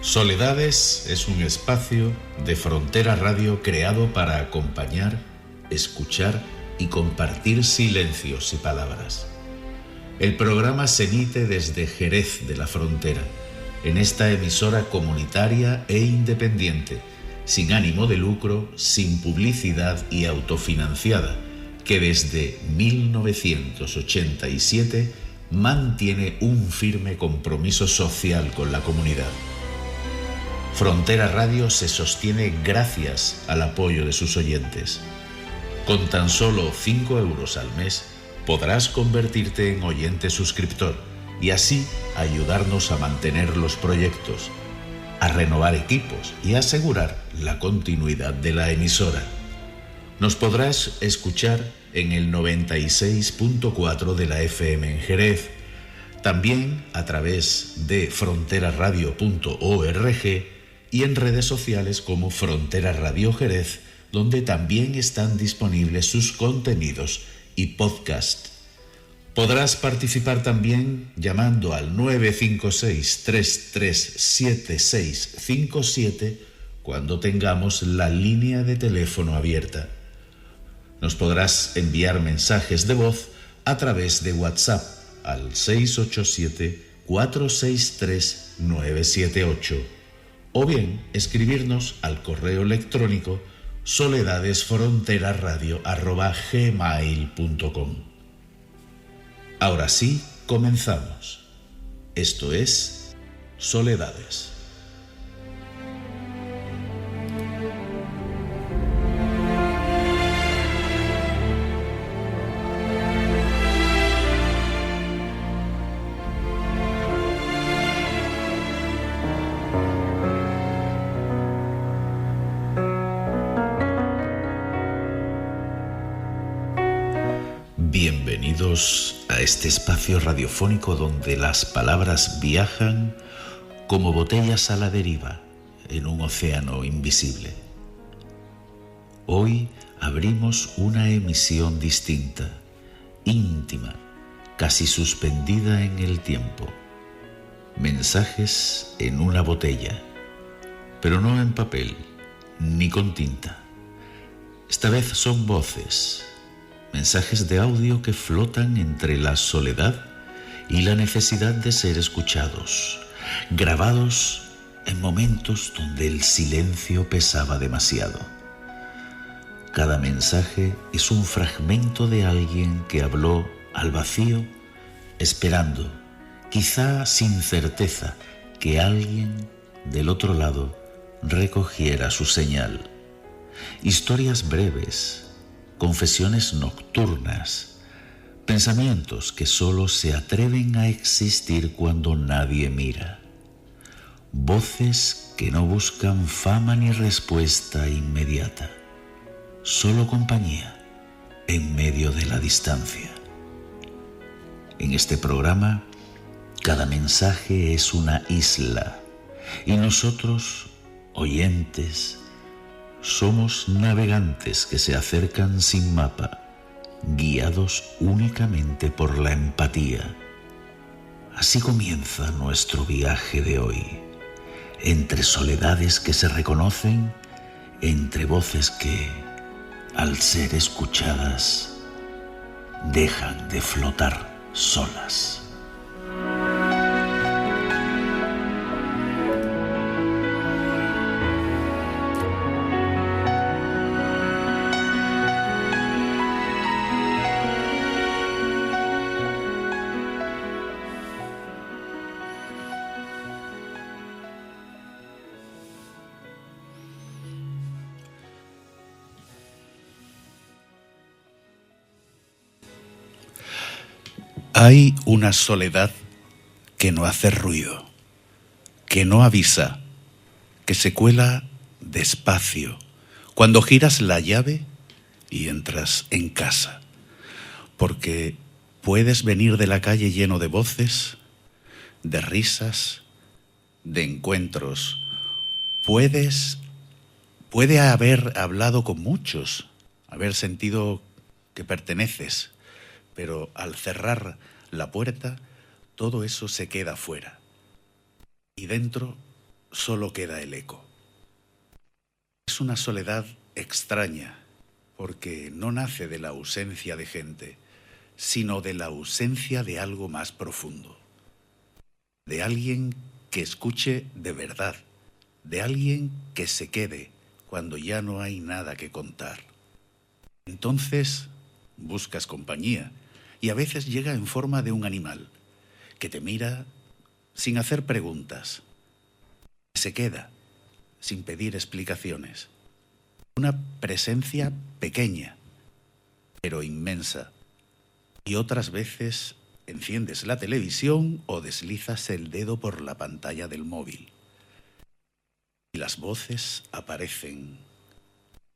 Soledades es un espacio de Frontera Radio creado para acompañar, escuchar y compartir silencios y palabras. El programa se emite desde Jerez de la Frontera, en esta emisora comunitaria e independiente, sin ánimo de lucro, sin publicidad y autofinanciada, que desde 1987 mantiene un firme compromiso social con la comunidad. Frontera Radio se sostiene gracias al apoyo de sus oyentes. Con tan solo 5 euros al mes podrás convertirte en oyente suscriptor y así ayudarnos a mantener los proyectos, a renovar equipos y a asegurar la continuidad de la emisora. Nos podrás escuchar en el 96.4 de la FM en Jerez, también a través de fronteraradio.org y en redes sociales como Frontera Radio Jerez, donde también están disponibles sus contenidos y podcast. Podrás participar también llamando al 956-337657 cuando tengamos la línea de teléfono abierta. Nos podrás enviar mensajes de voz a través de WhatsApp al 687-463-978 o bien escribirnos al correo electrónico soledadesfronteraradio@gmail.com. Ahora sí, comenzamos. Esto es Soledades. Bienvenidos a este espacio radiofónico donde las palabras viajan como botellas a la deriva en un océano invisible. Hoy abrimos una emisión distinta, íntima, casi suspendida en el tiempo. Mensajes en una botella, pero no en papel ni con tinta. Esta vez son voces. Mensajes de audio que flotan entre la soledad y la necesidad de ser escuchados, grabados en momentos donde el silencio pesaba demasiado. Cada mensaje es un fragmento de alguien que habló al vacío, esperando, quizá sin certeza, que alguien del otro lado recogiera su señal. Historias breves, confesiones nocturnas, pensamientos que solo se atreven a existir cuando nadie mira. Voces que no buscan fama ni respuesta inmediata, solo compañía en medio de la distancia. En este programa, cada mensaje es una isla y nosotros, oyentes, somos navegantes que se acercan sin mapa, guiados únicamente por la empatía. Así comienza nuestro viaje de hoy, entre soledades que se reconocen, entre voces que, al ser escuchadas, dejan de flotar solas. Hay una soledad que no hace ruido, que no avisa, que se cuela despacio cuando giras la llave y entras en casa. Porque puedes venir de la calle lleno de voces, de risas, de encuentros. Puede haber hablado con muchos, haber sentido que perteneces, pero al cerrar la puerta, todo eso se queda fuera. Y dentro, solo queda el eco. Es una soledad extraña, porque no nace de la ausencia de gente, sino de la ausencia de algo más profundo, de alguien que escuche de verdad, de alguien que se quede cuando ya no hay nada que contar. Entonces buscas compañía y a veces llega en forma de un animal que te mira sin hacer preguntas, se queda sin pedir explicaciones. Una presencia pequeña, pero inmensa. Y otras veces enciendes la televisión o deslizas el dedo por la pantalla del móvil. Y las voces aparecen,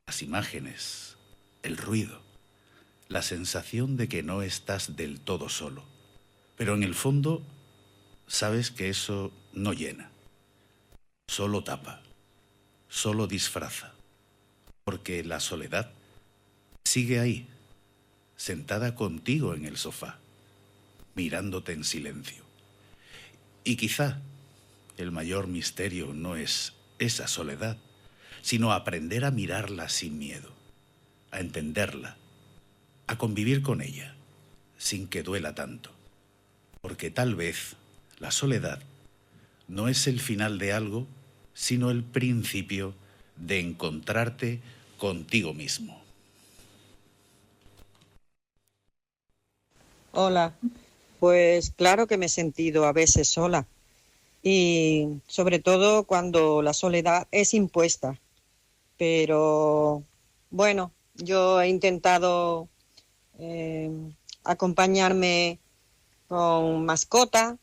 las imágenes, el ruido, la sensación de que no estás del todo solo. Pero en el fondo sabes que eso no llena, solo tapa, solo disfraza. Porque la soledad sigue ahí, sentada contigo en el sofá, mirándote en silencio. Y quizá el mayor misterio no es esa soledad, sino aprender a mirarla sin miedo, a entenderla, a convivir con ella, sin que duela tanto. Porque tal vez la soledad no es el final de algo, sino el principio de encontrarte contigo mismo. Hola, pues claro que me he sentido a veces sola y sobre todo cuando la soledad es impuesta. Pero bueno, yo he intentado eh, acompañarme con mascota.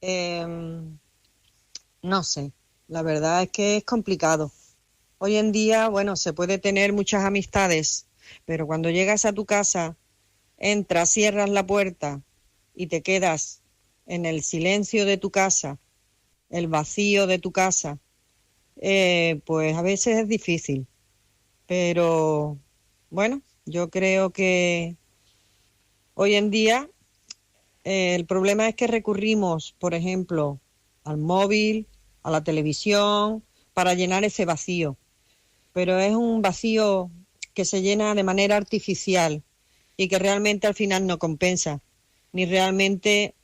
eh, no sé, la verdad es que es complicado. Hoy en día, bueno, se puede tener muchas amistades, pero cuando llegas a tu casa, entras, cierras la puerta y te quedas en el silencio de tu casa, el vacío de tu casa, pues a veces es difícil. Pero bueno, yo creo que hoy en día el problema es que recurrimos, por ejemplo, al móvil, a la televisión, para llenar ese vacío. Pero es un vacío que se llena de manera artificial y que realmente al final no compensa, ni realmente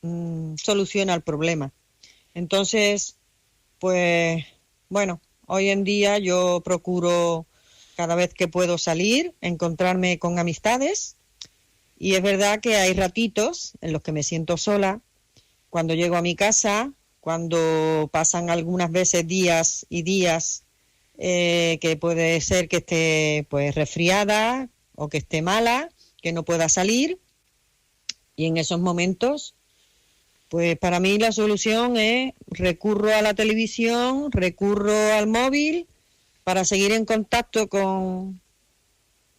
soluciona el problema. Entonces, pues bueno, hoy en día yo procuro cada vez que puedo salir, encontrarme con amistades, y es verdad que hay ratitos en los que me siento sola, cuando llego a mi casa, cuando pasan algunas veces días y días que puede ser que esté pues resfriada o que esté mala, que no pueda salir, y en esos momentos pues para mí la solución es recurro a la televisión, recurro al móvil para seguir en contacto con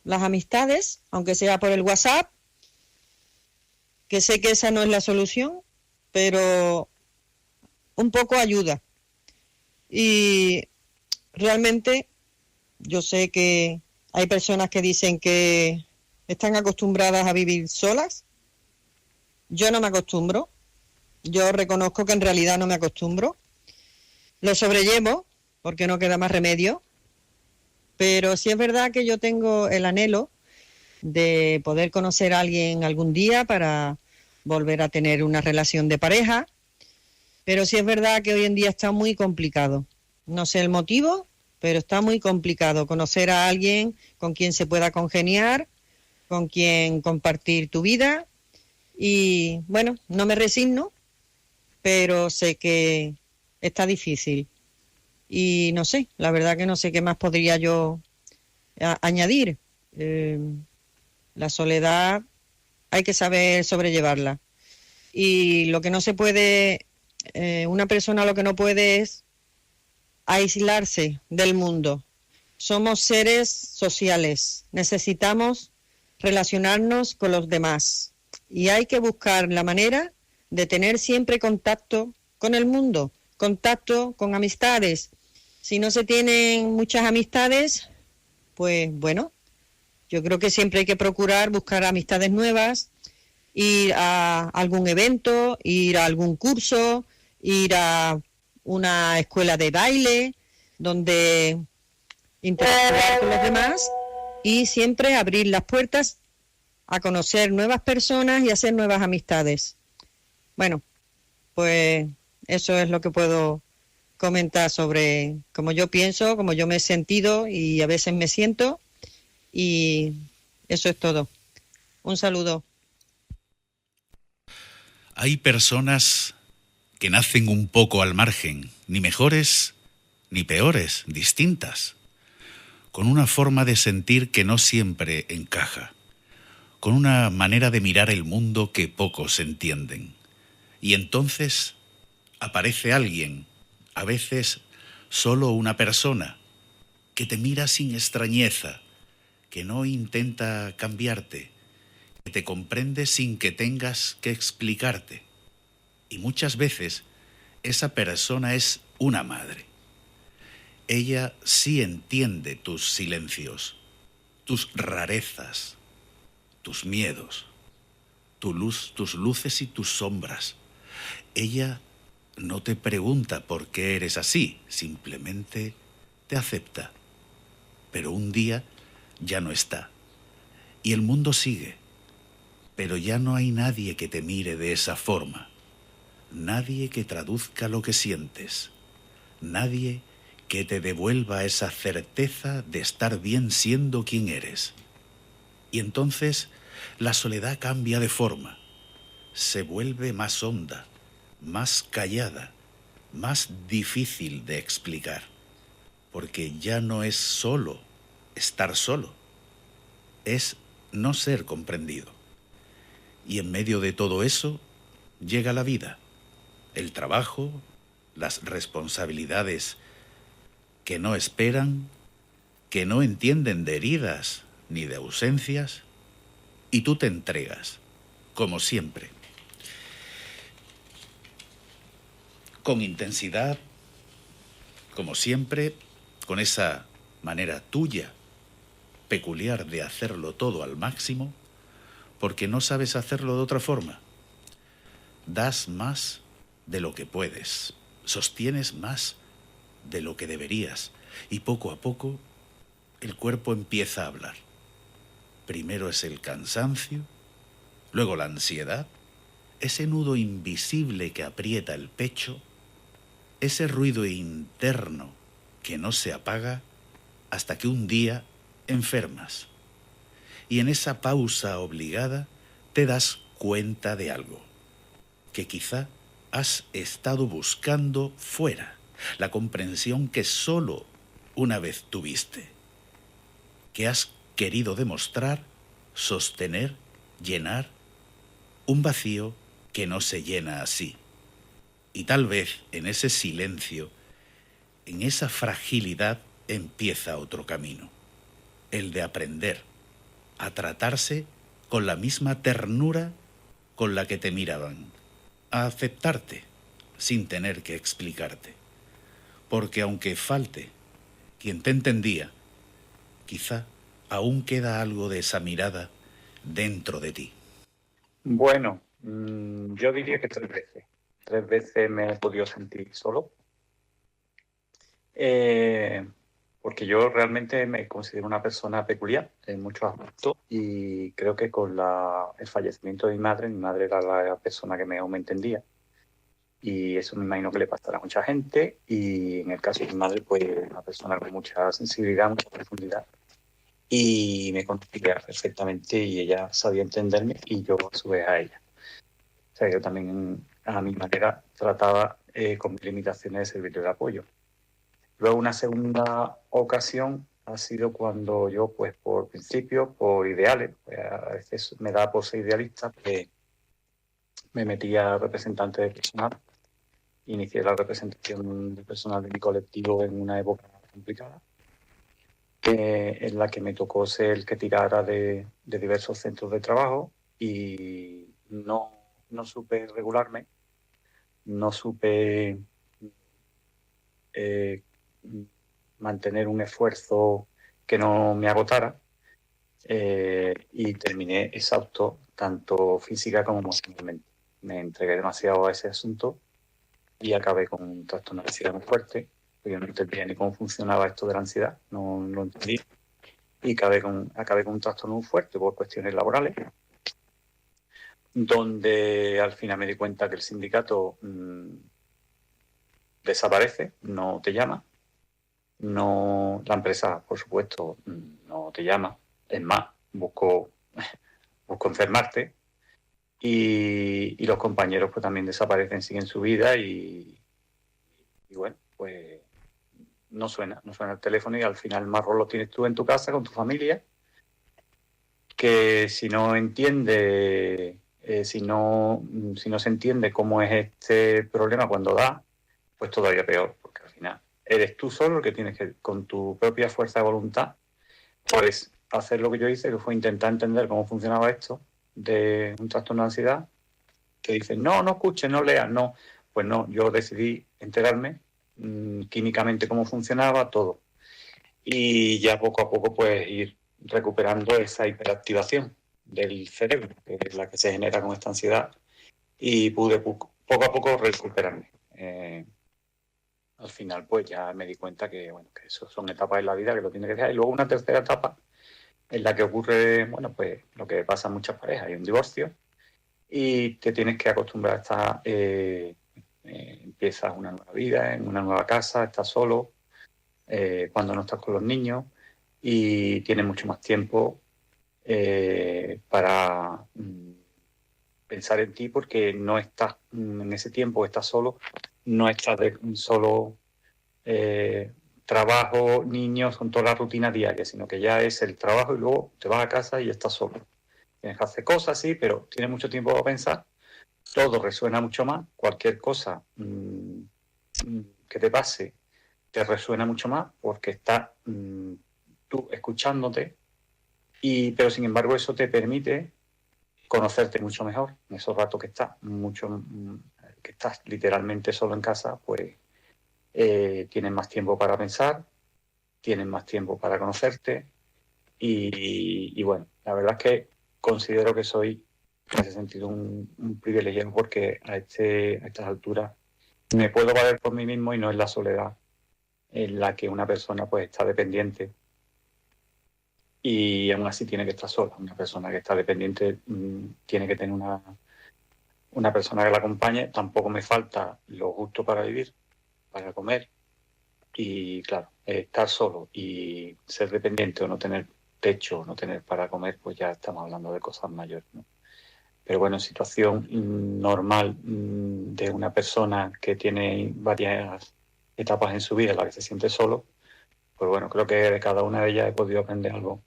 las amistades, aunque sea por el WhatsApp, que sé que esa no es la solución, pero un poco ayuda. Y realmente yo sé que hay personas que dicen que están acostumbradas a vivir solas. Yo no me acostumbro. Yo reconozco que en realidad no me acostumbro. Lo sobrellevo porque no queda más remedio. Pero sí es verdad que yo tengo el anhelo de poder conocer a alguien algún día para volver a tener una relación de pareja. Pero sí es verdad que hoy en día está muy complicado. No sé el motivo, pero está muy complicado conocer a alguien con quien se pueda congeniar, con quien compartir tu vida. Y bueno, no me resigno, pero sé que está difícil. Y no sé, la verdad que no sé qué más podría yo añadir. La soledad hay que saber sobrellevarla. Y lo que no se puede, una persona lo que no puede es aislarse del mundo. Somos seres sociales, necesitamos relacionarnos con los demás y hay que buscar la manera de tener siempre contacto con el mundo, contacto con amistades. Si no se tienen muchas amistades, pues bueno, yo creo que siempre hay que procurar buscar amistades nuevas, ir a algún evento, ir a algún curso, ir a una escuela de baile, donde interactuar con los demás y siempre abrir las puertas a conocer nuevas personas y hacer nuevas amistades. Bueno, pues eso es lo que puedo comentar sobre cómo yo pienso, cómo yo me he sentido y a veces me siento, y eso es todo. Un saludo. Hay personas que nacen un poco al margen, ni mejores ni peores, distintas, con una forma de sentir que no siempre encaja, con una manera de mirar el mundo que pocos entienden. Y entonces aparece alguien, a veces solo una persona, que te mira sin extrañeza, que no intenta cambiarte, que te comprende sin que tengas que explicarte. Y muchas veces esa persona es una madre. Ella sí entiende tus silencios, tus rarezas, tus miedos, tus luces y tus sombras. Ella no te pregunta por qué eres así, simplemente te acepta. Pero un día ya no está. Y el mundo sigue. Pero ya no hay nadie que te mire de esa forma. Nadie que traduzca lo que sientes. Nadie que te devuelva esa certeza de estar bien siendo quien eres. Y entonces la soledad cambia de forma. Se vuelve más honda, más callada, más difícil de explicar. Porque ya no es solo estar solo. Es no ser comprendido. Y en medio de todo eso llega la vida, el trabajo, las responsabilidades que no esperan, que no entienden de heridas ni de ausencias, y tú te entregas, como siempre, con intensidad, como siempre, con esa manera tuya, peculiar de hacerlo todo al máximo, porque no sabes hacerlo de otra forma. Das más de lo que puedes, sostienes más de lo que deberías, y poco a poco el cuerpo empieza a hablar. Primero es el cansancio, luego la ansiedad, ese nudo invisible que aprieta el pecho, ese ruido interno que no se apaga hasta que un día enfermas. Y en esa pausa obligada te das cuenta de algo, que quizá has estado buscando fuera, la comprensión que solo una vez tuviste, que has querido demostrar, sostener, llenar, un vacío que no se llena así. Y tal vez en ese silencio, en esa fragilidad, empieza otro camino, el de aprender a tratarse con la misma ternura con la que te miraban, a aceptarte sin tener que explicarte. Porque aunque falte quien te entendía, quizá aún queda algo de esa mirada dentro de ti. Bueno, yo diría que 3 veces. 3 veces me he podido sentir solo. Porque yo realmente me considero una persona peculiar en muchos aspectos, y creo que con el fallecimiento de mi madre era la persona que mejor me entendía, y eso me imagino que le pasará a mucha gente, y en el caso de mi madre, pues una persona con mucha sensibilidad, mucha profundidad, y me conocía perfectamente y ella sabía entenderme y yo a su vez a ella. O sea, yo también a mi manera trataba con mis limitaciones de servirle de apoyo. Luego una segunda ocasión ha sido cuando yo, pues por principio, por ideales, pues a veces me da por ser idealista, pues me metí a representante de personal, inicié la representación de personal de mi colectivo en una época complicada, en la que me tocó ser el que tirara de diversos centros de trabajo, y no supe regularme, no supe mantener un esfuerzo que no me agotara, y terminé exhausto tanto física como emocionalmente. Me entregué demasiado a ese asunto y acabé con un trastorno de ansiedad muy fuerte. Yo no entendía ni cómo funcionaba esto de la ansiedad, no lo entendí. Y acabé con un trastorno muy fuerte por cuestiones laborales, donde al final me di cuenta que el sindicato desaparece, no te llama. No, la empresa, por supuesto, no te llama. Es más, busco enfermarte. Y los compañeros pues también desaparecen, siguen su vida y bueno, pues no suena el teléfono y al final el marrón lo tienes tú en tu casa con tu familia, que si no entiende, si no se entiende cómo es este problema cuando da, pues todavía peor, porque al final eres tú solo el que tienes que, con tu propia fuerza de voluntad, pues hacer lo que yo hice, que fue intentar entender cómo funcionaba esto de un trastorno de ansiedad, que dicen, no escuches, no leas, no. Pues no, yo decidí enterarme químicamente cómo funcionaba todo. Y ya poco a poco pues ir recuperando esa hiperactivación del cerebro, que es la que se genera con esta ansiedad, y pude poco a poco recuperarme. Al final pues ya me di cuenta que, bueno, que eso son etapas de la vida que lo tiene que dejar. Y luego una tercera etapa en la que ocurre, bueno, pues lo que pasa en muchas parejas, hay un divorcio, y te tienes que acostumbrar a estar, empiezas una nueva vida, en una nueva casa, estás solo, cuando no estás con los niños, y tienes mucho más tiempo para pensar en ti, porque no estás en ese tiempo, estás solo, no estás solo trabajo, niños, con toda la rutina diaria, sino que ya es el trabajo y luego te vas a casa y estás solo. Tienes que hacer cosas, sí, pero tienes mucho tiempo para pensar. Todo resuena mucho más. Cualquier cosa que te pase te resuena mucho más porque estás tú escuchándote. Pero sin embargo eso te permite conocerte mucho mejor. En esos ratos que estás literalmente solo en casa, pues tienes más tiempo para pensar, tienes más tiempo para conocerte y bueno, la verdad es que considero que soy en ese sentido un privilegiado, porque a estas alturas me puedo valer por mí mismo y no es la soledad en la que una persona pues está dependiente y aún así tiene que estar sola. Una persona que está dependiente tiene que tener una persona que la acompañe. Tampoco me falta lo justo para vivir, para comer, y claro, estar solo y ser dependiente o no tener techo, no tener para comer, pues ya estamos hablando de cosas mayores, ¿no? Pero bueno, en situación normal de una persona que tiene varias etapas en su vida en la que se siente solo, pues bueno, creo que de cada una de ellas he podido aprender algo.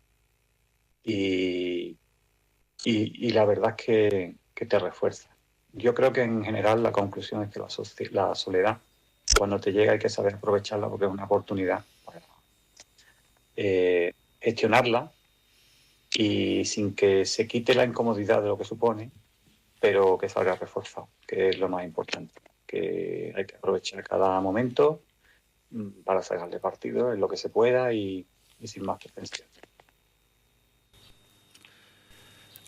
Y la verdad es que te refuerza. Yo creo que en general la conclusión es que la soledad, cuando te llega, hay que saber aprovecharla, porque es una oportunidad para gestionarla y sin que se quite la incomodidad de lo que supone, pero que salga reforzado, que es lo más importante, que hay que aprovechar cada momento para sacarle partido en lo que se pueda y sin más pretensión.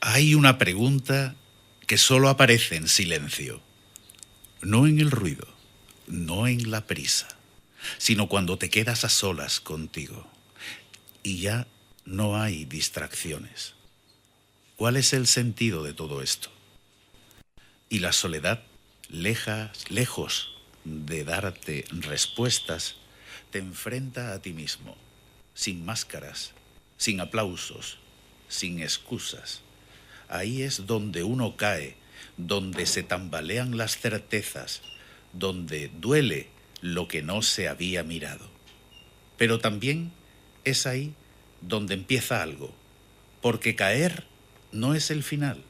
Hay una pregunta que solo aparece en silencio, no en el ruido, no en la prisa, sino cuando te quedas a solas contigo y ya no hay distracciones. ¿Cuál es el sentido de todo esto? Y la soledad, lejos de darte respuestas, te enfrenta a ti mismo, sin máscaras, sin aplausos, sin excusas. Ahí es donde uno cae, donde se tambalean las certezas, donde duele lo que no se había mirado. Pero también es ahí donde empieza algo, porque caer no es el final,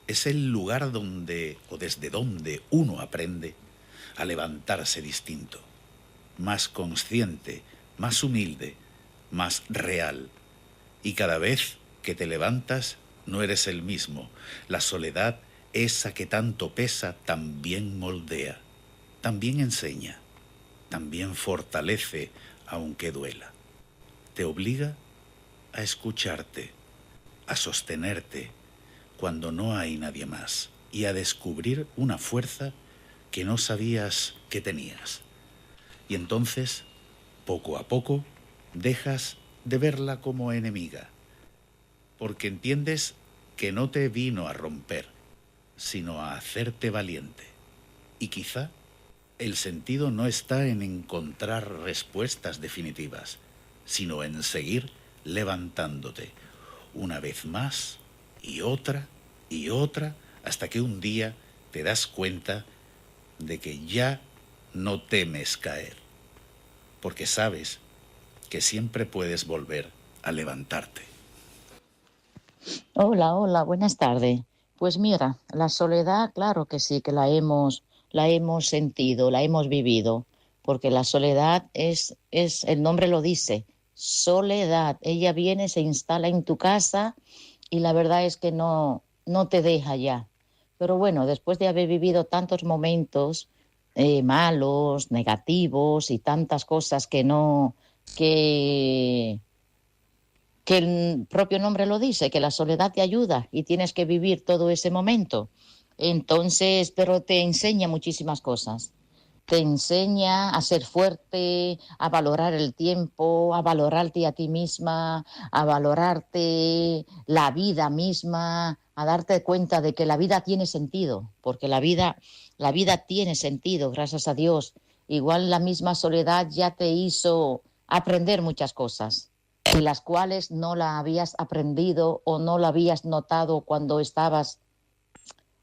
es el lugar donde o desde donde uno aprende a levantarse distinto, más consciente, más humilde, más real. Y cada vez que te levantas no eres el mismo. La soledad, esa que tanto pesa, también moldea, también enseña, también fortalece, aunque duela. Te obliga a escucharte, a sostenerte cuando no hay nadie más y a descubrir una fuerza que no sabías que tenías. Y entonces, poco a poco, dejas de verla como enemiga, porque entiendes que no te vino a romper, sino a hacerte valiente. Y quizá el sentido no está en encontrar respuestas definitivas, sino en seguir levantándote una vez más y otra, hasta que un día te das cuenta de que ya no temes caer, porque sabes que siempre puedes volver a levantarte. Hola, buenas tardes. Pues mira, la soledad, claro que sí, que la hemos sentido, la hemos vivido, porque la soledad el nombre lo dice, soledad. Ella viene, se instala en tu casa y la verdad es que no te deja ya. Pero bueno, después de haber vivido tantos momentos malos, negativos y tantas cosas que que el propio nombre lo dice, que la soledad te ayuda y tienes que vivir todo ese momento. Entonces, pero te enseña muchísimas cosas. Te enseña a ser fuerte, a valorar el tiempo, a valorarte a ti misma, a valorarte la vida misma, a darte cuenta de que la vida tiene sentido, porque la vida tiene sentido, gracias a Dios. Igual la misma soledad ya te hizo aprender muchas cosas de las cuales no la habías aprendido o no la habías notado cuando estabas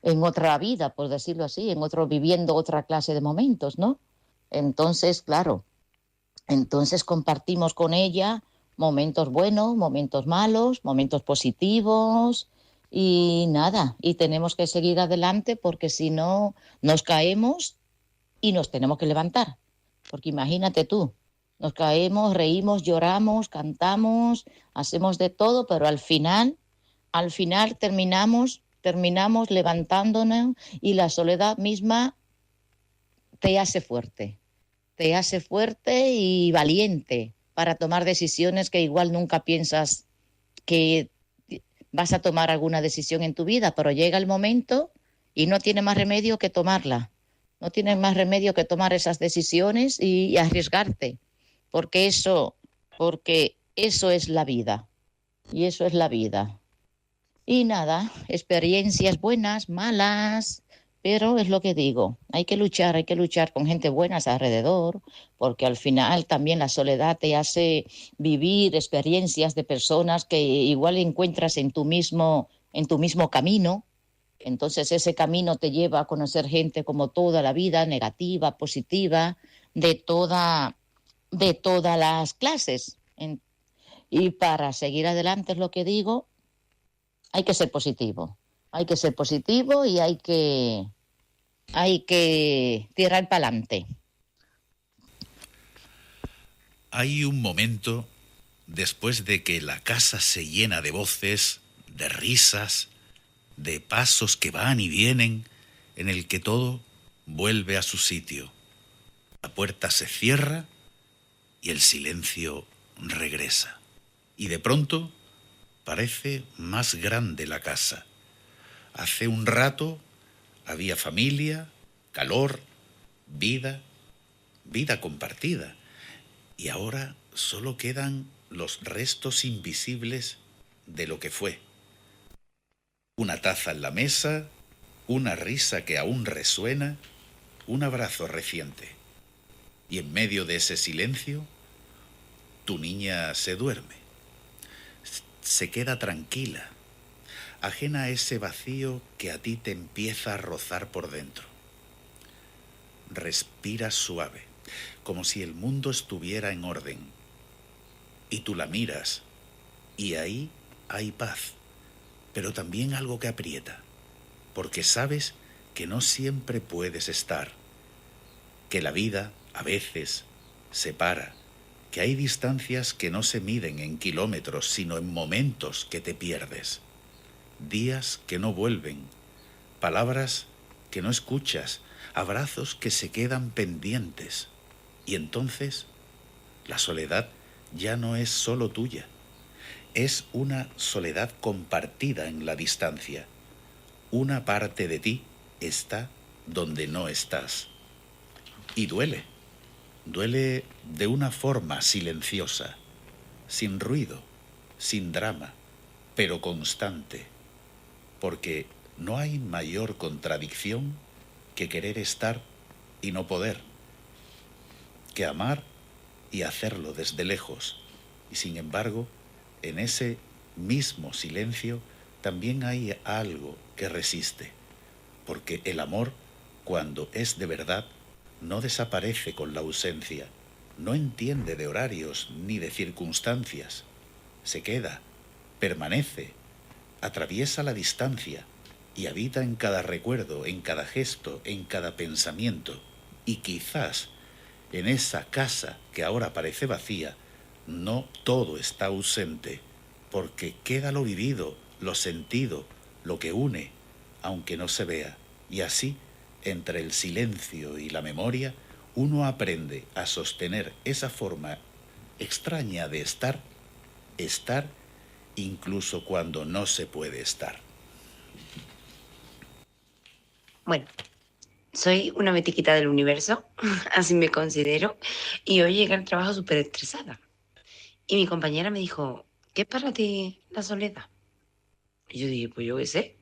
en otra vida, por decirlo así, viviendo otra clase de momentos, ¿no? Entonces, claro, entonces compartimos con ella momentos buenos, momentos malos, momentos positivos y nada, y tenemos que seguir adelante porque si no nos caemos y nos tenemos que levantar, porque imagínate tú, nos caemos, reímos, lloramos, cantamos, hacemos de todo, pero al final terminamos levantándonos y la soledad misma te hace fuerte y valiente para tomar decisiones que igual nunca piensas que vas a tomar alguna decisión en tu vida, pero llega el momento y no tiene más remedio que tomarla. No tienes más remedio que tomar esas decisiones y arriesgarte, porque eso es la vida, y eso es la vida. Y nada, experiencias buenas, malas, pero es lo que digo, hay que luchar con gente buena alrededor, porque al final también la soledad te hace vivir experiencias de personas que igual encuentras en tu mismo camino. Entonces ese camino te lleva a conocer gente como toda la vida, negativa, positiva, de todas las clases. Y para seguir adelante es lo que digo, hay que ser positivo y hay que tirar para adelante. Hay un momento después de que la casa se llena de voces, de risas, de pasos que van y vienen, en el que todo vuelve a su sitio. La puerta se cierra y el silencio regresa. Y de pronto parece más grande la casa. Hace un rato había familia, calor, vida compartida. Y ahora solo quedan los restos invisibles de lo que fue. Una taza en la mesa, una risa que aún resuena, un abrazo reciente. Y en medio de ese silencio, tu niña se duerme. Se queda tranquila, ajena a ese vacío que a ti te empieza a rozar por dentro. Respiras suave, como si el mundo estuviera en orden. Y tú la miras, y ahí hay paz, pero también algo que aprieta, porque sabes que no siempre puedes estar, que la vida a veces separa, que hay distancias que no se miden en kilómetros, sino en momentos que te pierdes, días que no vuelven, palabras que no escuchas, abrazos que se quedan pendientes, y entonces la soledad ya no es solo tuya, es una soledad compartida en la distancia. Una parte de ti está donde no estás. Y duele. Duele de una forma silenciosa, sin ruido, sin drama, pero constante, porque no hay mayor contradicción que querer estar y no poder, que amar y hacerlo desde lejos. Y sin embargo, en ese mismo silencio también hay algo que resiste, porque el amor, cuando es de verdad, no desaparece con la ausencia, no entiende de horarios ni de circunstancias, se queda, permanece, atraviesa la distancia y habita en cada recuerdo, en cada gesto, en cada pensamiento. Y quizás en esa casa que ahora parece vacía, no todo está ausente, porque queda lo vivido, lo sentido, lo que une, aunque no se vea. Y así, entre el silencio y la memoria, uno aprende a sostener esa forma extraña de estar incluso cuando no se puede estar. Bueno, soy una metiquita del universo, así me considero, y hoy llegué al trabajo súper estresada. Y mi compañera me dijo, ¿qué es para ti la soledad? Y yo dije, pues yo qué sé.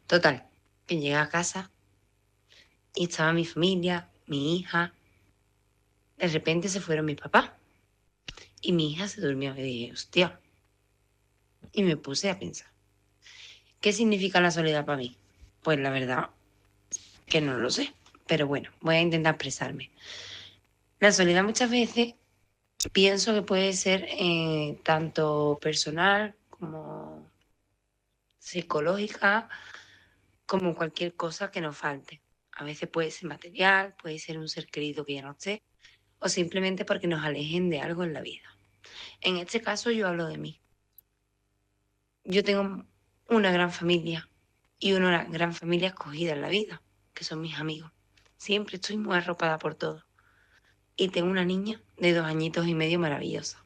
Total, que llegué a casa y estaba mi familia, mi hija. De repente se fueron mis papás y mi hija se durmió. Y dije, hostia. Y me puse a pensar, ¿qué significa la soledad para mí? Pues la verdad que no lo sé, pero bueno, voy a intentar expresarme. La soledad muchas veces pienso que puede ser tanto personal como psicológica, como cualquier cosa que nos falte. A veces puede ser material, puede ser un ser querido que ya no esté, o simplemente porque nos alejen de algo en la vida. En este caso yo hablo de mí. Yo tengo una gran familia y una gran familia escogida en la vida, que son mis amigos. Siempre estoy muy arropada por todo. Y tengo una niña de 2 añitos y medio maravillosa.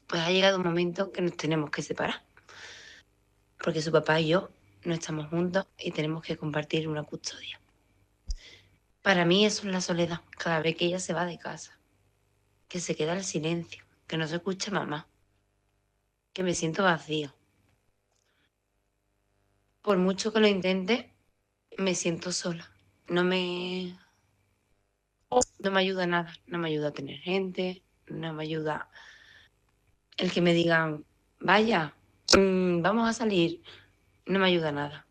Pues ha llegado un momento que nos tenemos que separar, porque su papá y yo no estamos juntos y tenemos que compartir una custodia. Para mí eso es la soledad, cada vez que ella se va de casa, que se queda el silencio, que no se escucha mamá, que me siento vacía. Por mucho que lo intente, me siento sola. No me ayuda nada, no me ayuda a tener gente, no me ayuda el que me digan, vaya, vamos a salir, no me ayuda nada.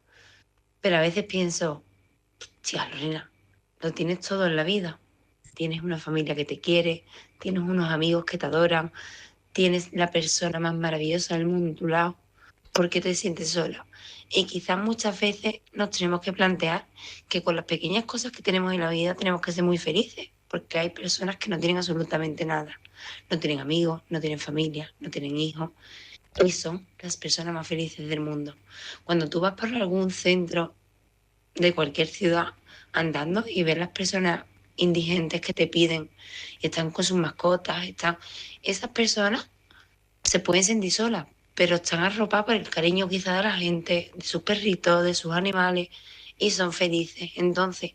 Pero a veces pienso, tía, Lorena, lo tienes todo en la vida. Tienes una familia que te quiere, tienes unos amigos que te adoran, tienes la persona más maravillosa del mundo a tu lado. ¿Por qué te sientes sola? Y quizás muchas veces nos tenemos que plantear que con las pequeñas cosas que tenemos en la vida tenemos que ser muy felices, porque hay personas que no tienen absolutamente nada. No tienen amigos, no tienen familia, no tienen hijos, y son las personas más felices del mundo. Cuando tú vas por algún centro de cualquier ciudad andando y ves las personas indigentes que te piden y están con sus mascotas, esas personas se pueden sentir solas, pero están arropadas por el cariño quizá de la gente, de sus perritos, de sus animales, y son felices. Entonces,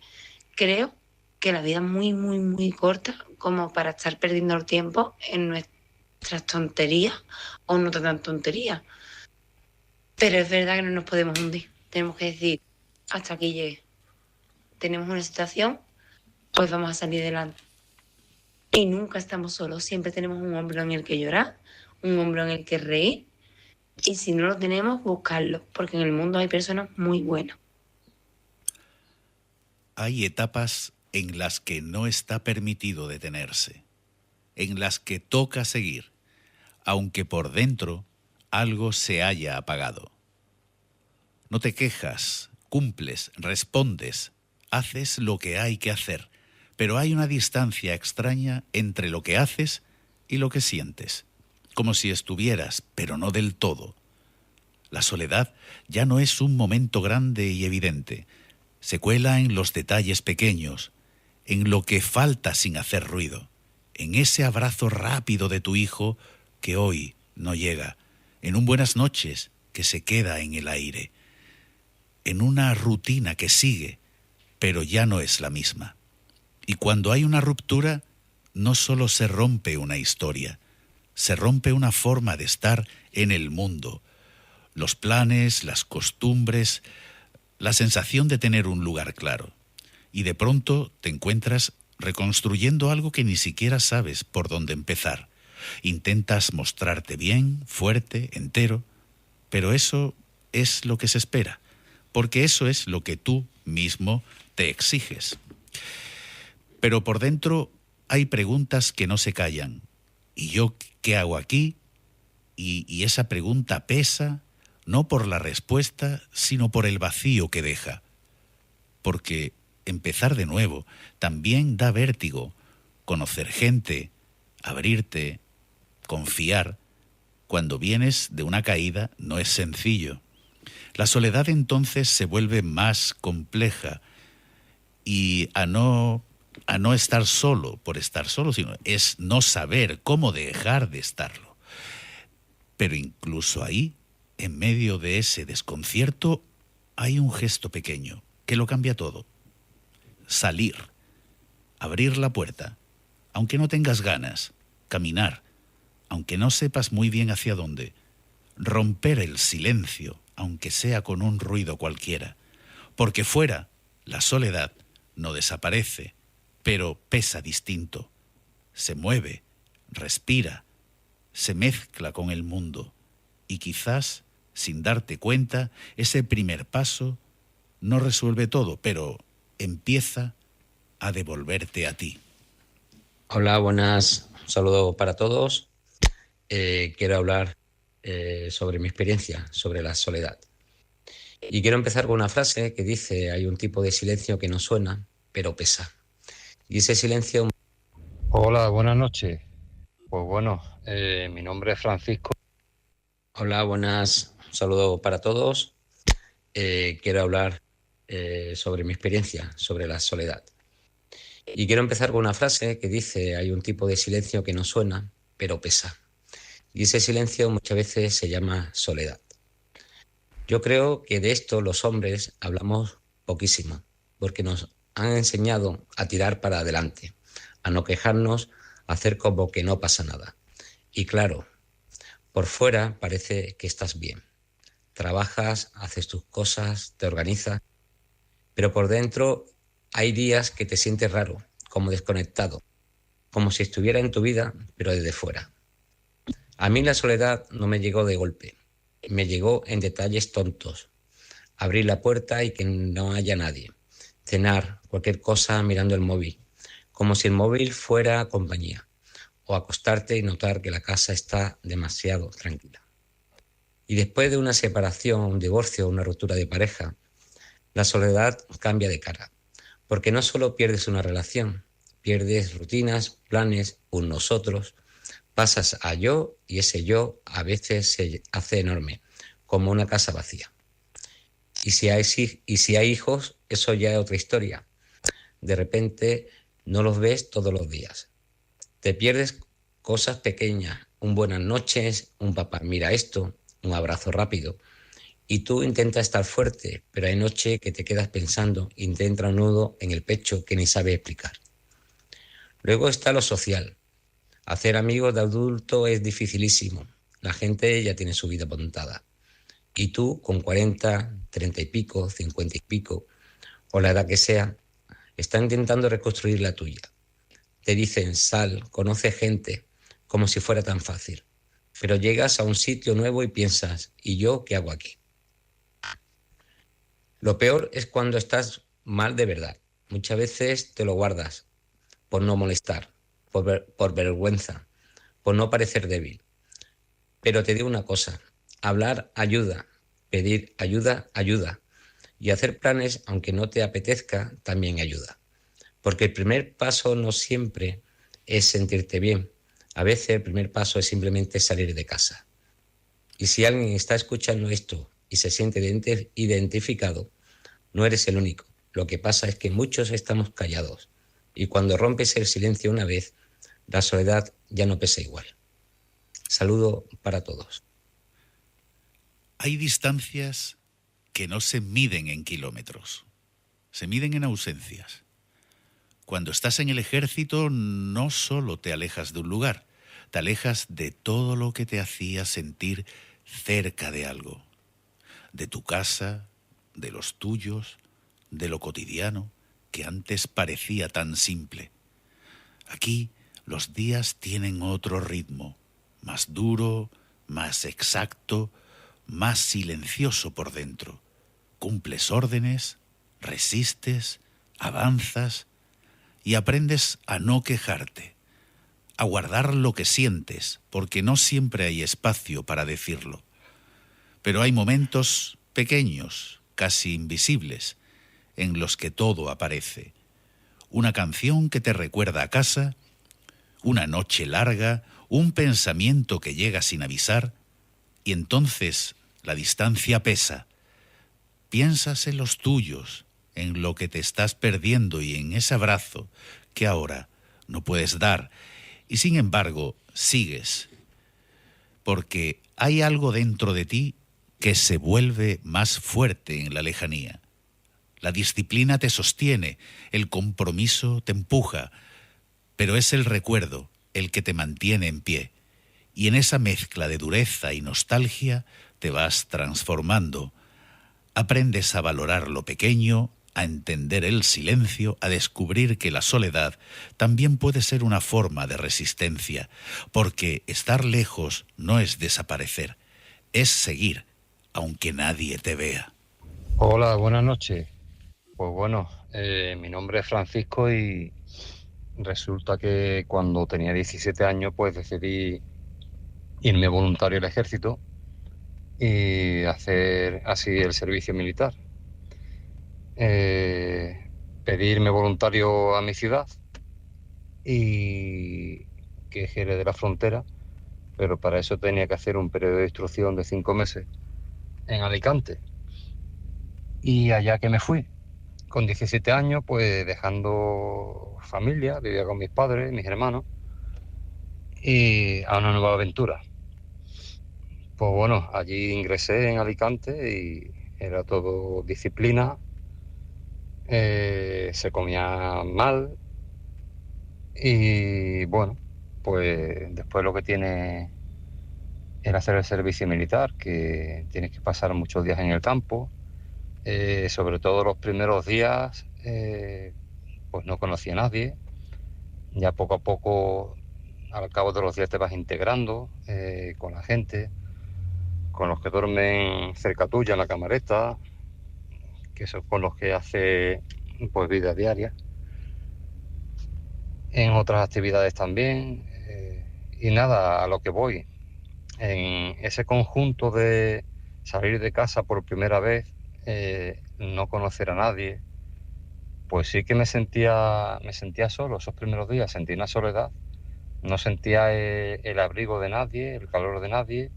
creo que la vida es muy, muy, muy corta como para estar perdiendo el tiempo en nuestras tonterías o no tan tonterías. Pero es verdad que no nos podemos hundir. Tenemos que decir, hasta aquí llegué. Tenemos una situación, pues vamos a salir adelante. Y nunca estamos solos, siempre tenemos un hombro en el que llorar, un hombro en el que reír, y si no lo tenemos, buscarlo, porque en el mundo hay personas muy buenas. Hay etapas en las que no está permitido detenerse, en las que toca seguir, aunque por dentro algo se haya apagado. No te quejas, cumples, respondes, haces lo que hay que hacer, pero hay una distancia extraña entre lo que haces y lo que sientes, como si estuvieras, pero no del todo. La soledad ya no es un momento grande y evidente, se cuela en los detalles pequeños, en lo que falta sin hacer ruido, en ese abrazo rápido de tu hijo que hoy no llega, en un buenas noches que se queda en el aire, en una rutina que sigue, pero ya no es la misma. Y cuando hay una ruptura, no solo se rompe una historia, se rompe una forma de estar en el mundo. Los planes, las costumbres, la sensación de tener un lugar claro. Y de pronto te encuentras reconstruyendo algo que ni siquiera sabes por dónde empezar. Intentas mostrarte bien, fuerte, entero, pero eso es lo que se espera, porque eso es lo que tú mismo te exiges. Pero por dentro hay preguntas que no se callan. ¿Y yo qué hago aquí? Y esa pregunta pesa, no por la respuesta, sino por el vacío que deja. Porque empezar de nuevo también da vértigo. Conocer gente, abrirte, confiar, cuando vienes de una caída no es sencillo. La soledad entonces se vuelve más compleja y a no estar solo por estar solo, sino es no saber cómo dejar de estarlo. Pero incluso ahí, en medio de ese desconcierto, hay un gesto pequeño que lo cambia todo. Salir, abrir la puerta, aunque no tengas ganas, caminar, aunque no sepas muy bien hacia dónde, romper el silencio, aunque sea con un ruido cualquiera, porque fuera la soledad no desaparece, pero pesa distinto, se mueve, respira, se mezcla con el mundo y quizás, sin darte cuenta, ese primer paso no resuelve todo, pero empieza a devolverte a ti. Hola, buenas, un saludo para todos. Quiero hablar sobre mi experiencia, sobre la soledad. Y quiero empezar con una frase que dice: hay un tipo de silencio que no suena, pero pesa. Y ese silencio... Hola, buenas noches. Pues bueno, mi nombre es Francisco. Hola, buenas, un saludo para todos. Quiero hablar sobre mi experiencia, sobre la soledad. Y quiero empezar con una frase que dice: hay un tipo de silencio que no suena, pero pesa. Y ese silencio muchas veces se llama soledad. Yo creo que de esto los hombres hablamos poquísimo, porque nos han enseñado a tirar para adelante, a no quejarnos, a hacer como que no pasa nada. Y claro, por fuera parece que estás bien. Trabajas, haces tus cosas, te organizas, pero por dentro hay días que te sientes raro, como desconectado, como si estuviera en tu vida, pero desde fuera. A mí la soledad no me llegó de golpe, me llegó en detalles tontos. Abrir la puerta y que no haya nadie. Cenar, cualquier cosa mirando el móvil, como si el móvil fuera compañía. O acostarte y notar que la casa está demasiado tranquila. Y después de una separación, un divorcio, una ruptura de pareja, la soledad cambia de cara. Porque no solo pierdes una relación, pierdes rutinas, planes, un nosotros. Pasas a yo y ese yo a veces se hace enorme, como una casa vacía. Y si hay hijos, eso ya es otra historia. De repente no los ves todos los días. Te pierdes cosas pequeñas, un buenas noches, un papá mira esto, un abrazo rápido. Y tú intentas estar fuerte, pero hay noche que te quedas pensando y te entra un nudo en el pecho que ni sabes explicar. Luego está lo social. Hacer amigos de adulto es dificilísimo. La gente ya tiene su vida montada. Y tú, con 40, 30 y pico, 50 y pico, o la edad que sea, estás intentando reconstruir la tuya. Te dicen, sal, conoce gente, como si fuera tan fácil. Pero llegas a un sitio nuevo y piensas, ¿y yo qué hago aquí? Lo peor es cuando estás mal de verdad. Muchas veces te lo guardas por no molestar, por vergüenza, por no parecer débil. Pero te digo una cosa, hablar ayuda, pedir ayuda ayuda, y hacer planes aunque no te apetezca también ayuda. Porque el primer paso no siempre es sentirte bien, a veces el primer paso es simplemente salir de casa. Y si alguien está escuchando esto y se siente identificado, no eres el único. Lo que pasa es que muchos estamos callados. Y cuando rompes el silencio una vez, la soledad ya no pesa igual. Saludo para todos. Hay distancias que no se miden en kilómetros, se miden en ausencias. Cuando estás en el ejército no solo te alejas de un lugar, te alejas de todo lo que te hacía sentir cerca de algo, de tu casa, de los tuyos, de lo cotidiano que antes parecía tan simple. Aquí los días tienen otro ritmo, más duro, más exacto, más silencioso por dentro. Cumples órdenes, resistes, avanzas y aprendes a no quejarte, a guardar lo que sientes, porque no siempre hay espacio para decirlo. Pero hay momentos pequeños, casi invisibles, en los que todo aparece. Una canción que te recuerda a casa, una noche larga, un pensamiento que llega sin avisar, y entonces la distancia pesa. Piensas en los tuyos, en lo que te estás perdiendo y en ese abrazo que ahora no puedes dar, y sin embargo sigues, porque hay algo dentro de ti que se vuelve más fuerte en la lejanía. La disciplina te sostiene, el compromiso te empuja, pero es el recuerdo el que te mantiene en pie, y en esa mezcla de dureza y nostalgia te vas transformando. Aprendes a valorar lo pequeño, a entender el silencio, a descubrir que la soledad también puede ser una forma de resistencia, porque estar lejos no es desaparecer, es seguir, aunque nadie te vea. Hola, buenas noches. Pues bueno, mi nombre es Francisco y resulta que cuando tenía 17 años pues decidí irme voluntario al ejército y hacer así el servicio militar. Pedirme voluntario a mi ciudad y que es Jerez de la Frontera, pero para eso tenía que hacer un periodo de instrucción de 5 meses en Alicante. Y allá que me fui, con 17 años, pues dejando familia, vivía con mis padres, mis hermanos, y a una nueva aventura. Pues bueno, allí ingresé en Alicante y era todo disciplina, se comía mal y bueno, pues después lo que tiene era hacer el servicio militar, que tienes que pasar muchos días en el campo, sobre todo los primeros días, pues no conocía a nadie, ya poco a poco, al cabo de los días te vas integrando con la gente, con los que duermen cerca tuya en la camareta, que son con los que hace pues vida diaria, en otras actividades también, y nada, a lo que voy, en ese conjunto de salir de casa por primera vez, no conocer a nadie, pues sí que me sentía solo esos primeros días, sentí una soledad, no sentía el abrigo de nadie, el calor de nadie.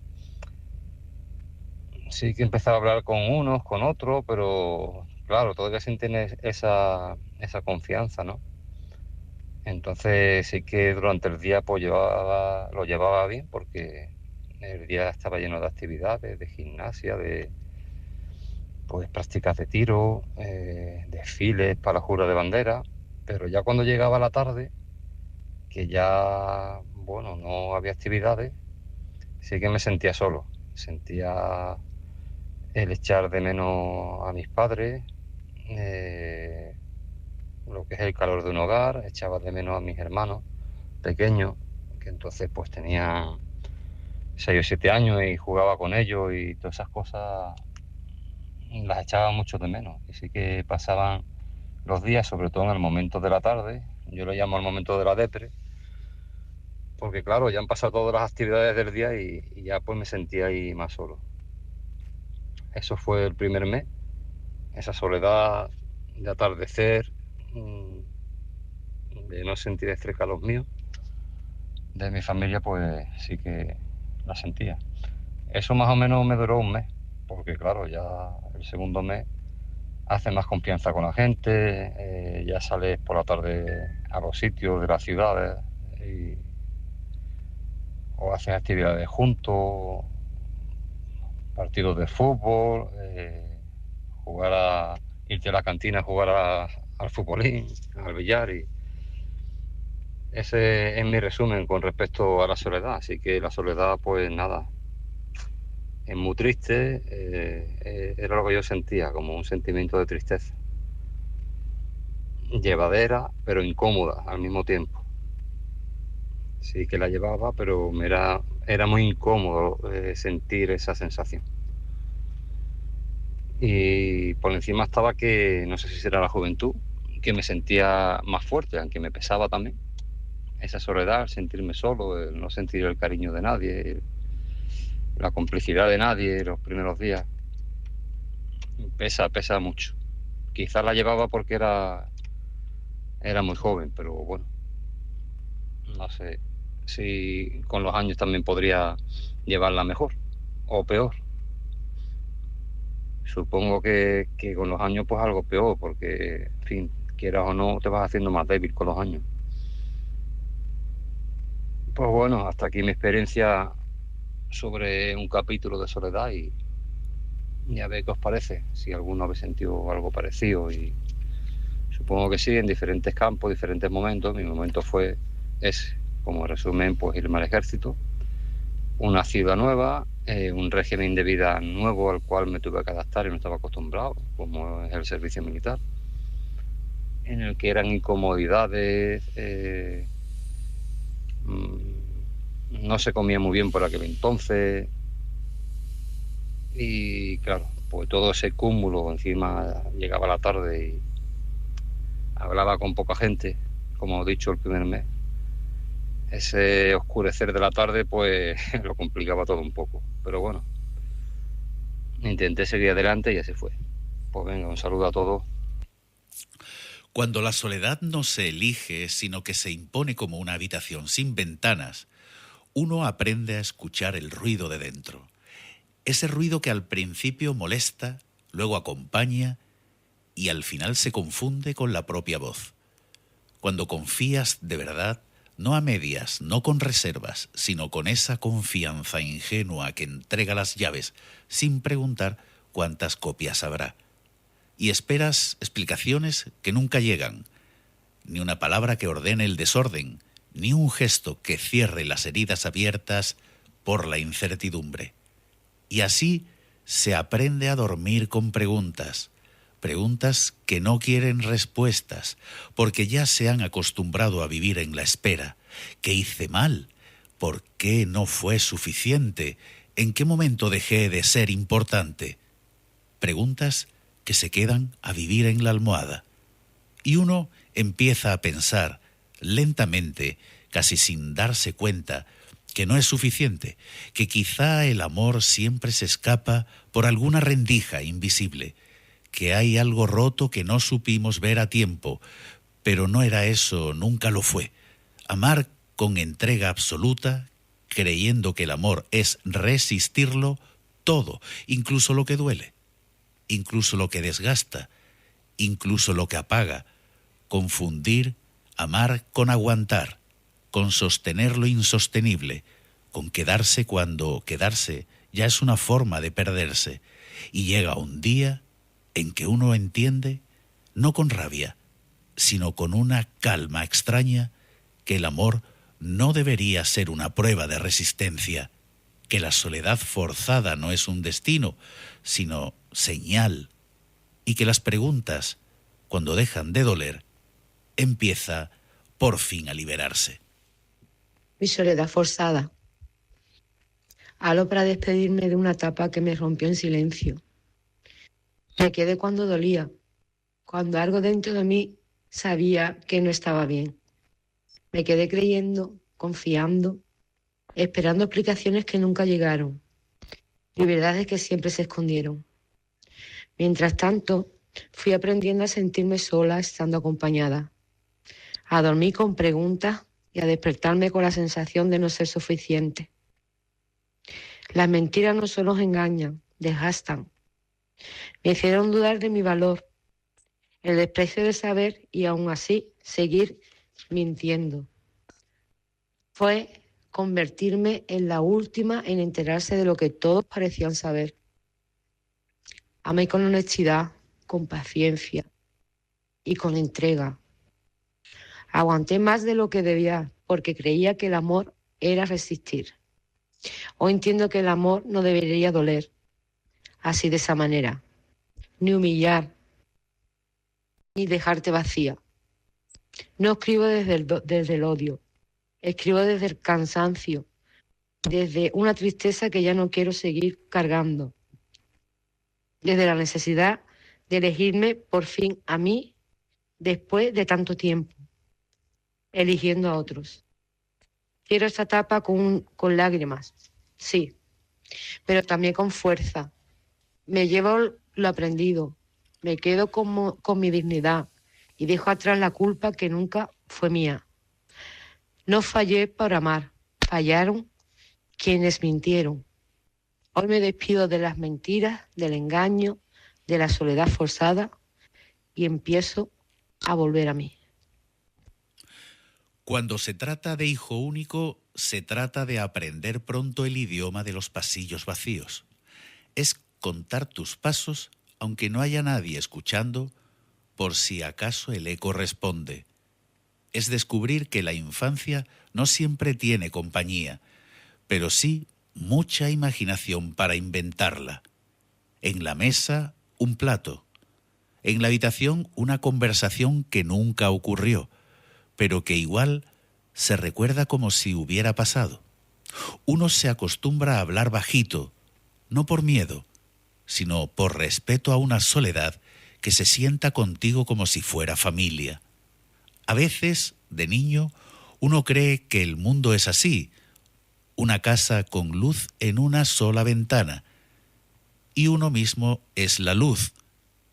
Sí que empezaba a hablar con unos, con otros, pero claro, todavía sin tener esa confianza, ¿no? Entonces sí que durante el día pues lo llevaba bien, porque el día estaba lleno de actividades, de gimnasia, de pues prácticas de tiro, desfiles para la jura de bandera, pero ya cuando llegaba la tarde, que ya, bueno, no había actividades, sí que me sentía solo, sentía el echar de menos a mis padres, lo que es el calor de un hogar, echaba de menos a mis hermanos pequeños, que entonces pues tenían 6 o 7 años y jugaba con ellos y todas esas cosas las echaba mucho de menos. Y sí que pasaban los días, sobre todo en el momento de la tarde, yo lo llamo el momento de la depre, porque claro, ya han pasado todas las actividades del día y ya pues me sentía ahí más solo. Eso fue el primer mes, esa soledad de atardecer, de no sentir cerca a los míos, de mi familia, pues sí que la sentía. Eso más o menos me duró un mes, porque claro, ya el segundo mes haces más confianza con la gente, ya sales por la tarde a los sitios de las ciudades o haces actividades juntos, partidos de fútbol, jugar a irte a la cantina a jugar al futbolín, al billar, y ese es mi resumen con respecto a la soledad. Así que la soledad, pues nada, es muy triste, era lo que yo sentía, como un sentimiento de tristeza. Llevadera, pero incómoda al mismo tiempo. Sí que la llevaba, pero era muy incómodo sentir esa sensación. Y por encima estaba que, no sé si será la juventud, que me sentía más fuerte, aunque me pesaba también. Esa soledad, el sentirme solo, el no sentir el cariño de nadie, la complicidad de nadie los primeros días. Pesa mucho. Quizás la llevaba porque era muy joven, pero bueno, no sé si con los años también podría llevarla mejor o peor. Supongo que con los años pues algo peor, porque, en fin, quieras o no, te vas haciendo más débil con los años. Pues bueno, hasta aquí mi experiencia sobre un capítulo de soledad y a ver qué os parece, si alguno habéis sentido algo parecido. Y supongo que sí, en diferentes campos, diferentes momentos. Mi momento fue ese, como resumen, pues irme al ejército, una ciudad nueva, un régimen de vida nuevo al cual me tuve que adaptar y no estaba acostumbrado, como es el servicio militar, en el que eran incomodidades, no se comía muy bien por aquel entonces, y claro, pues todo ese cúmulo, encima llegaba la tarde y hablaba con poca gente, como he dicho el primer mes. Ese oscurecer de la tarde pues lo complicaba todo un poco, pero bueno, intenté seguir adelante y así fue. Pues venga, un saludo a todos. Cuando la soledad no se elige, sino que se impone como una habitación sin ventanas, uno aprende a escuchar el ruido de dentro. Ese ruido que al principio molesta, luego acompaña y al final se confunde con la propia voz. Cuando confías de verdad, no a medias, no con reservas, sino con esa confianza ingenua que entrega las llaves sin preguntar cuántas copias habrá. Y esperas explicaciones que nunca llegan, ni una palabra que ordene el desorden, ni un gesto que cierre las heridas abiertas por la incertidumbre. Y así se aprende a dormir con preguntas, preguntas que no quieren respuestas, porque ya se han acostumbrado a vivir en la espera. ¿Qué hice mal? ¿Por qué no fue suficiente? ¿En qué momento dejé de ser importante? Preguntas que se quedan a vivir en la almohada. Y uno empieza a pensar lentamente, casi sin darse cuenta, que no es suficiente, que quizá el amor siempre se escapa por alguna rendija invisible, que hay algo roto que no supimos ver a tiempo, pero no era eso, nunca lo fue. Amar con entrega absoluta, creyendo que el amor es resistirlo todo, incluso lo que duele, incluso lo que desgasta, incluso lo que apaga. Confundir amar con aguantar, con sostener lo insostenible, con quedarse cuando quedarse ya es una forma de perderse. Y llega un día en que uno entiende, no con rabia, sino con una calma extraña, que el amor no debería ser una prueba de resistencia, que la soledad forzada no es un destino, sino señal, y que las preguntas, cuando dejan de doler, empieza por fin a liberarse. Mi soledad forzada. Hablo para despedirme de una etapa que me rompió en silencio. Me quedé cuando dolía, cuando algo dentro de mí sabía que no estaba bien. Me quedé creyendo, confiando, esperando explicaciones que nunca llegaron y verdades que siempre se escondieron. Mientras tanto, fui aprendiendo a sentirme sola estando acompañada, a dormir con preguntas y a despertarme con la sensación de no ser suficiente. Las mentiras no solo engañan, desgastan. Me hicieron dudar de mi valor, el desprecio de saber y aún así seguir mintiendo. Fue convertirme en la última en enterarse de lo que todos parecían saber. Amé con honestidad, con paciencia y con entrega. Aguanté más de lo que debía porque creía que el amor era resistir. Hoy entiendo que el amor no debería doler así de esa manera, ni humillar, ni dejarte vacía. No escribo desde el odio, escribo desde el cansancio, desde una tristeza que ya no quiero seguir cargando, desde la necesidad de elegirme por fin a mí después de tanto tiempo, eligiendo a otros. Quiero esta etapa con lágrimas, sí, pero también con fuerza. Me llevo lo aprendido, me quedo con mi dignidad y dejo atrás la culpa que nunca fue mía. No fallé por amar, fallaron quienes mintieron. Hoy me despido de las mentiras, del engaño, de la soledad forzada y empiezo a volver a mí. Cuando se trata de hijo único, se trata de aprender pronto el idioma de los pasillos vacíos. Es contar tus pasos aunque no haya nadie escuchando, por si acaso el eco responde. Es descubrir que la infancia no siempre tiene compañía, pero sí mucha imaginación para inventarla. En la mesa, un plato. En la habitación, una conversación que nunca ocurrió, pero que igual se recuerda como si hubiera pasado. Uno se acostumbra a hablar bajito, no por miedo, sino por respeto a una soledad que se sienta contigo como si fuera familia. A veces, de niño, uno cree que el mundo es así, una casa con luz en una sola ventana, y uno mismo es la luz,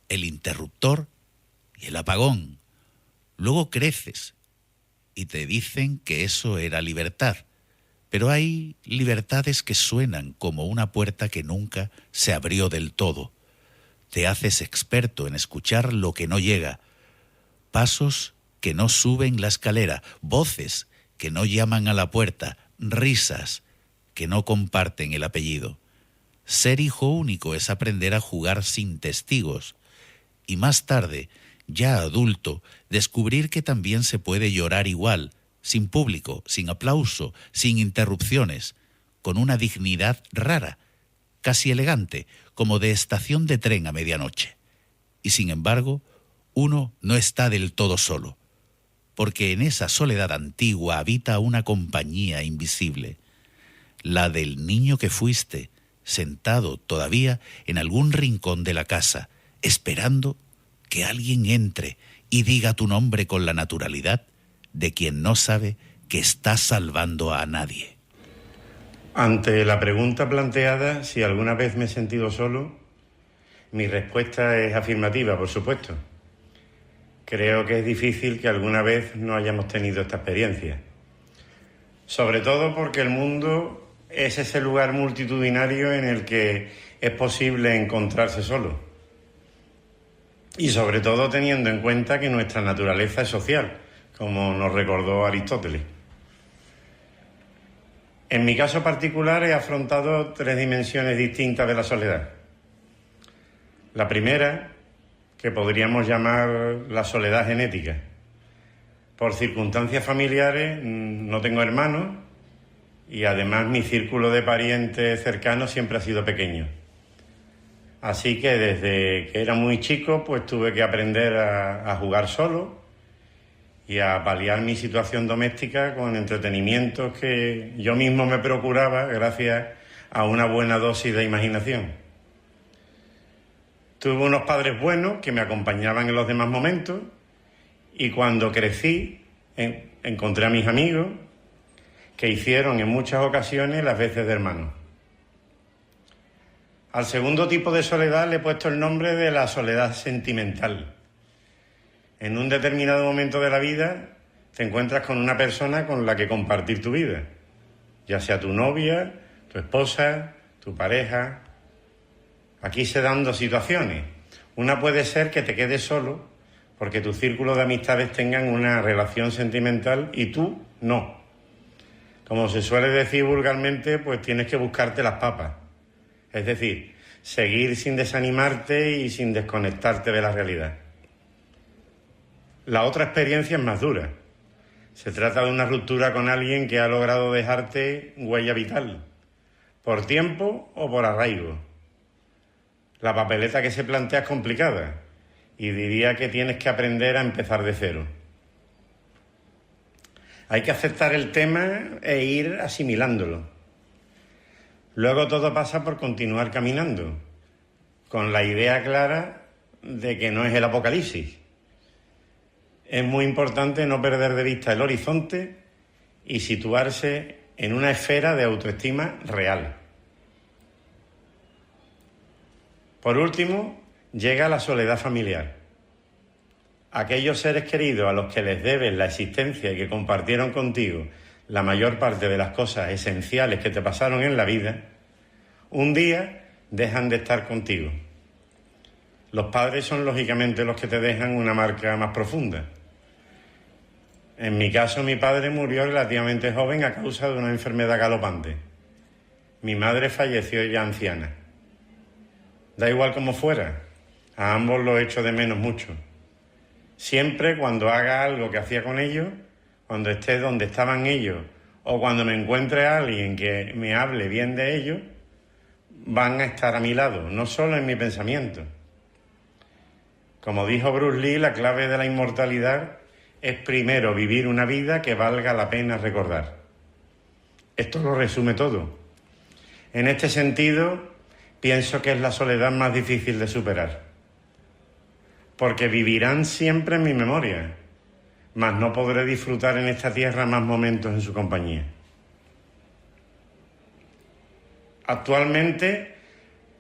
el interruptor y el apagón. Luego creces y te dicen que eso era libertad, pero hay libertades que suenan como una puerta que nunca se abrió del todo. Te haces experto en escuchar lo que no llega, pasos que no suben la escalera, voces que no llaman a la puerta, risas que no comparten el apellido. Ser hijo único es aprender a jugar sin testigos y más tarde, ya adulto, descubrir que también se puede llorar igual, sin público, sin aplauso, sin interrupciones, con una dignidad rara, casi elegante, como de estación de tren a medianoche. Y sin embargo, uno no está del todo solo, porque en esa soledad antigua habita una compañía invisible, la del niño que fuiste, sentado todavía en algún rincón de la casa, esperando que alguien entre y diga tu nombre con la naturalidad de quien no sabe que está salvando a nadie. Ante la pregunta planteada, si alguna vez me he sentido solo, mi respuesta es afirmativa, por supuesto. Creo que es difícil que alguna vez no hayamos tenido esta experiencia. Sobre todo porque el mundo es ese lugar multitudinario en el que es posible encontrarse solo. Y sobre todo teniendo en cuenta que nuestra naturaleza es social, como nos recordó Aristóteles. En mi caso particular he afrontado 3 dimensiones distintas de la soledad. La primera, que podríamos llamar la soledad genética. Por circunstancias familiares no tengo hermanos y además mi círculo de parientes cercanos siempre ha sido pequeño. Así que desde que era muy chico pues tuve que aprender a jugar solo y a paliar mi situación doméstica con entretenimientos que yo mismo me procuraba gracias a una buena dosis de imaginación. Tuve unos padres buenos que me acompañaban en los demás momentos y cuando crecí encontré a mis amigos que hicieron en muchas ocasiones las veces de hermanos. Al segundo tipo de soledad le he puesto el nombre de la soledad sentimental. En un determinado momento de la vida te encuentras con una persona con la que compartir tu vida, ya sea tu novia, tu esposa, tu pareja. Aquí se dan 2 situaciones. Una puede ser que te quedes solo porque tu círculo de amistades tengan una relación sentimental y tú no. Como se suele decir vulgarmente, pues tienes que buscarte las papas. Es decir, seguir sin desanimarte y sin desconectarte de la realidad. La otra experiencia es más dura. Se trata de una ruptura con alguien que ha logrado dejarte huella vital, por tiempo o por arraigo. La papeleta que se plantea es complicada y diría que tienes que aprender a empezar de cero. Hay que aceptar el tema e ir asimilándolo. Luego todo pasa por continuar caminando, con la idea clara de que no es el apocalipsis. Es muy importante no perder de vista el horizonte y situarse en una esfera de autoestima real. Por último, llega la soledad familiar. Aquellos seres queridos a los que les debes la existencia y que compartieron contigo la mayor parte de las cosas esenciales que te pasaron en la vida, un día dejan de estar contigo. Los padres son lógicamente los que te dejan una marca más profunda. En mi caso, mi padre murió relativamente joven a causa de una enfermedad galopante. Mi madre falleció ya anciana. Da igual como fuera, a ambos los echo de menos mucho. Siempre cuando haga algo que hacía con ellos, cuando esté donde estaban ellos, o cuando me encuentre a alguien que me hable bien de ellos, van a estar a mi lado, no solo en mi pensamiento. Como dijo Bruce Lee, la clave de la inmortalidad es primero vivir una vida que valga la pena recordar. Esto lo resume todo. En este sentido, pienso que es la soledad más difícil de superar. Porque vivirán siempre en mi memoria, mas no podré disfrutar en esta tierra más momentos en su compañía. Actualmente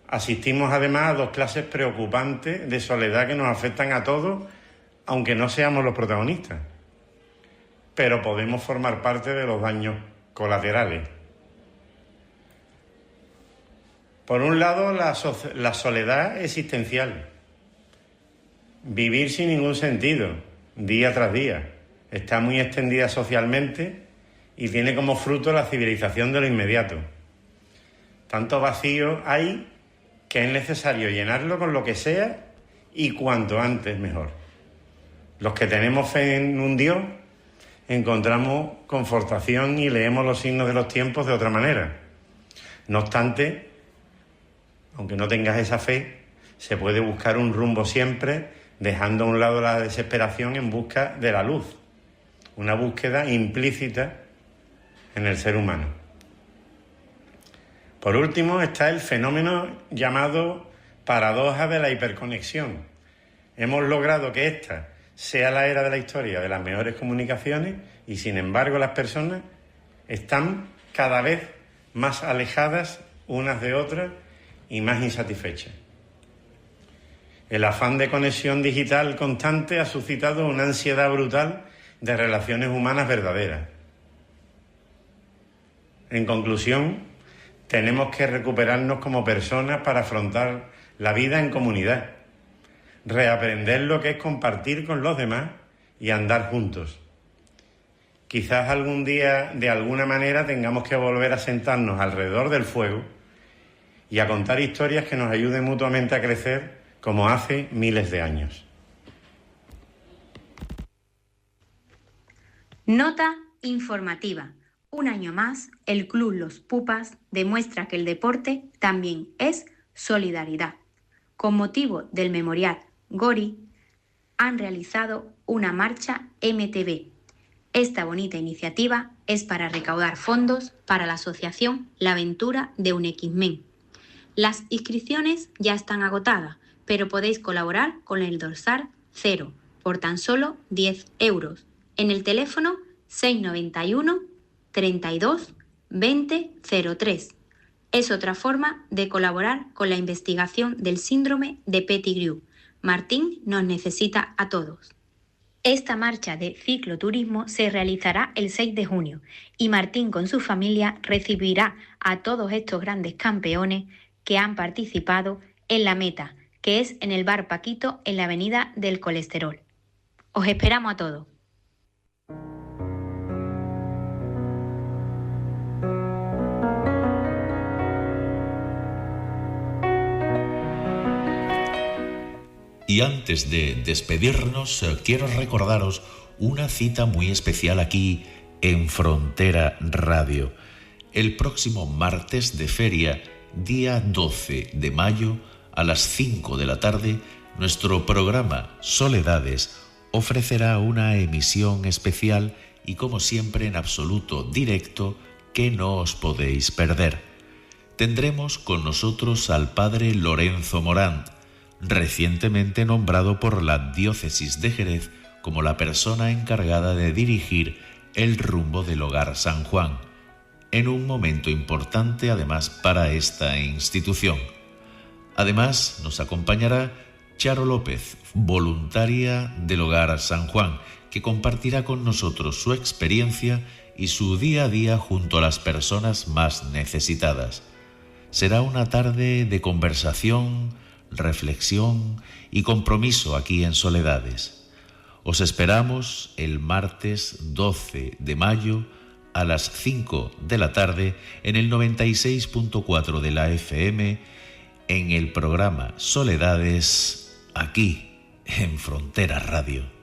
asistimos además a dos clases preocupantes de soledad que nos afectan a todos, aunque no seamos los protagonistas. Pero podemos formar parte de los daños colaterales. Por un lado, la soledad existencial. Vivir sin ningún sentido, día tras día. Está muy extendida socialmente y tiene como fruto la civilización de lo inmediato. Tanto vacío hay que es necesario llenarlo con lo que sea y cuanto antes mejor. Los que tenemos fe en un Dios encontramos confortación y leemos los signos de los tiempos de otra manera. No obstante, aunque no tengas esa fe, se puede buscar un rumbo siempre, dejando a un lado la desesperación en busca de la luz, una búsqueda implícita en el ser humano. Por último está el fenómeno llamado paradoja de la hiperconexión. Hemos logrado que esta sea la era de la historia de las mejores comunicaciones y, sin embargo, las personas están cada vez más alejadas unas de otras y más insatisfechas. El afán de conexión digital constante ha suscitado una ansiedad brutal de relaciones humanas verdaderas. En conclusión, tenemos que recuperarnos como personas para afrontar la vida en comunidad, reaprender lo que es compartir con los demás y andar juntos. Quizás algún día, de alguna manera, tengamos que volver a sentarnos alrededor del fuego y a contar historias que nos ayuden mutuamente a crecer como hace miles de años. Nota informativa. Un año más, el Club Los Pupas demuestra que el deporte también es solidaridad. Con motivo del Memorial Gori, han realizado una marcha MTV. Esta bonita iniciativa es para recaudar fondos para la asociación La Aventura de un X-Men. Las inscripciones ya están agotadas, pero podéis colaborar con el dorsal 0 por tan solo 10 euros en el teléfono 691 32 20 03. Es otra forma de colaborar con la investigación del síndrome de Pettigrew. Martín nos necesita a todos. Esta marcha de cicloturismo se realizará el 6 de junio y Martín con su familia recibirá a todos estos grandes campeones que han participado en la meta, que es en el Bar Paquito en la Avenida del Colesterol. Os esperamos a todos. Y antes de despedirnos, quiero recordaros una cita muy especial aquí en Frontera Radio. El próximo martes de feria, día 12 de mayo, a las 5 de la tarde, nuestro programa Soledades ofrecerá una emisión especial y, como siempre, en absoluto directo, que no os podéis perder. Tendremos con nosotros al padre Lorenzo Morant, recientemente nombrado por la diócesis de Jerez como la persona encargada de dirigir el rumbo del Hogar San Juan, en un momento importante además para esta institución. Además, nos acompañará Charo López, voluntaria del Hogar San Juan, que compartirá con nosotros su experiencia y su día a día junto a las personas más necesitadas. Será una tarde de conversación, reflexión y compromiso aquí en Soledades. Os esperamos el martes 12 de mayo a las 5 de la tarde en el 96.4 de la FM en el programa Soledades, aquí en Frontera Radio.